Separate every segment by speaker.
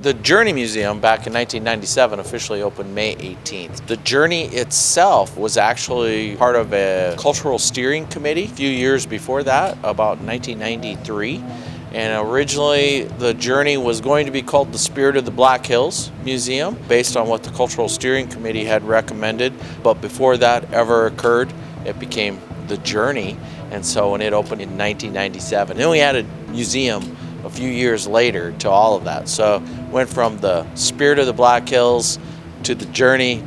Speaker 1: The Journey Museum back in 1997 officially opened May 18th. The Journey itself was actually part of a cultural steering committee a few years before that, about 1993. And originally the Journey was going to be called the Spirit of the Black Hills Museum based on what the cultural steering committee had recommended. But before that ever occurred, it became the Journey. And so when it opened in 1997, then we added museum a few years later to all of that. So went from the Spirit of the Black Hills to the Journey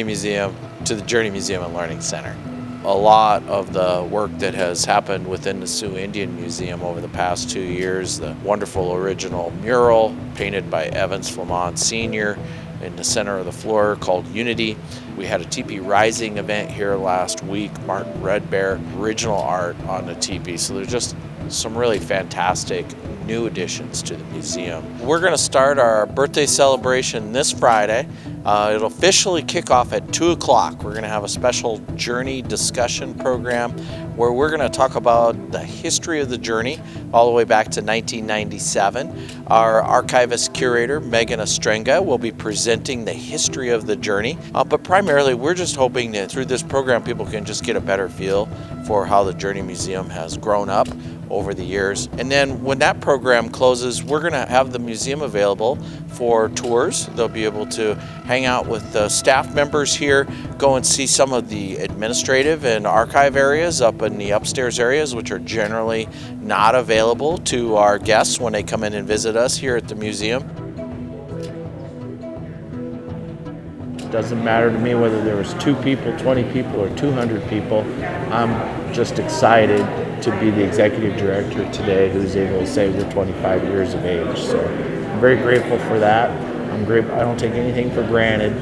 Speaker 1: Museum to the Journey Museum and Learning Center. A lot of the work that has happened within the Sioux Indian Museum over the past 2 years, the wonderful original mural painted by Evans Flamond Sr. in the center of the floor called Unity. We had a teepee rising event here last week, Martin Red Bear, original art on the teepee. So there's just some really fantastic new additions to the museum. We're going to start our birthday celebration this Friday. It'll officially kick off at 2 o'clock. We're going to have a special Journey discussion program where we're going to talk about the history of the Journey all the way back to 1997. Our archivist curator, Megan Ostrenga, will be presenting the history of the Journey. But primarily, we're just hoping that through this program, people can just get a better feel for how the Journey Museum has grown up over the years. And then when that program closes, we're going to have the museum available for tours. They'll be able to hang out with the staff members here, go and see some of the administrative and archive areas up in the upstairs areas, which are generally not available to our guests when they come in and visit us here at the museum.
Speaker 2: It doesn't matter to me whether there was 2 people, 20 people, or 200 people. I'm just excited to be the executive director today who's able to say we're 25 years of age. So I'm very grateful for that. I'm grateful. I don't take anything for granted.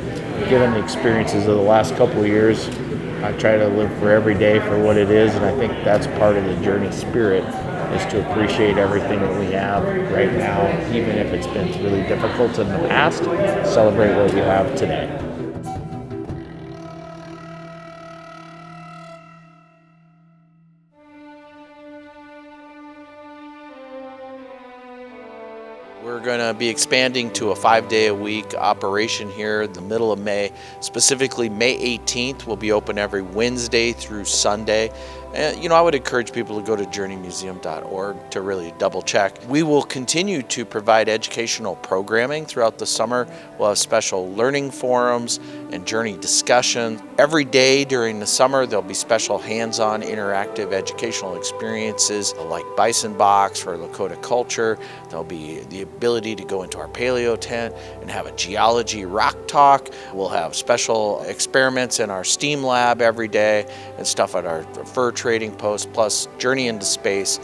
Speaker 2: Given the experiences of the last couple of years, I try to live for every day for what it is, and I think that's part of the Journey spirit, is to appreciate everything that we have right now, even if it's been really difficult in the past. Celebrate what we have today.
Speaker 1: We're going to be expanding to a 5-day-a-week operation here in the middle of May. Specifically, May 18th will be open every Wednesday through Sunday. I would encourage people to go to journeymuseum.org to really double check. We will continue to provide educational programming throughout the summer. We'll have special learning forums and Journey discussion. Every day during the summer, there'll be special hands-on interactive educational experiences like Bison Box for Lakota culture. There'll be the ability to go into our paleo tent and have a geology rock talk. We'll have special experiments in our STEAM lab every day and stuff at our fur trading post, plus Journey into Space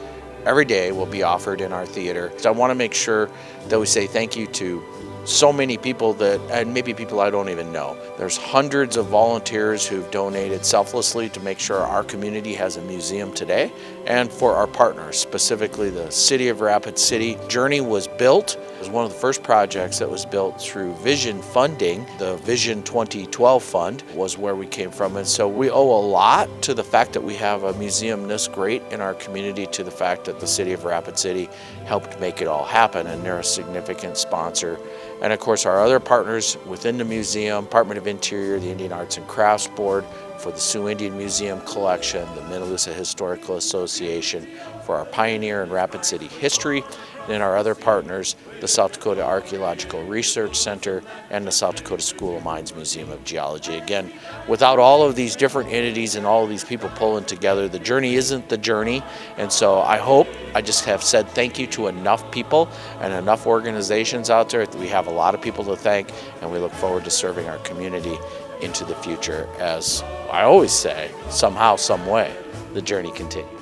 Speaker 1: every day will be offered in our theater. So I want to make sure that we say thank you to so many people and maybe people I don't even know. There's hundreds of volunteers who've donated selflessly to make sure our community has a museum today, and for our partners, specifically the City of Rapid City. Journey was built. It was one of the first projects that was built through Vision funding. The Vision 2012 fund was where we came from, and so we owe a lot to the fact that we have a museum this great in our community, to the fact that the City of Rapid City helped make it all happen, and they're a significant sponsor. And of course, our other partners within the museum, Department of Interior, the Indian Arts and Crafts Board, for the Sioux Indian Museum Collection, the Minnesota Historical Association for our Pioneer and Rapid City history, and then our other partners, the South Dakota Archaeological Research Center and the South Dakota School of Mines Museum of Geology. Again, without all of these different entities and all of these people pulling together, the Journey isn't the Journey. And so I just have said thank you to enough people and enough organizations out there. We have a lot of people to thank, and we look forward to serving our community into the future. As I always say, somehow, some way, the Journey continues.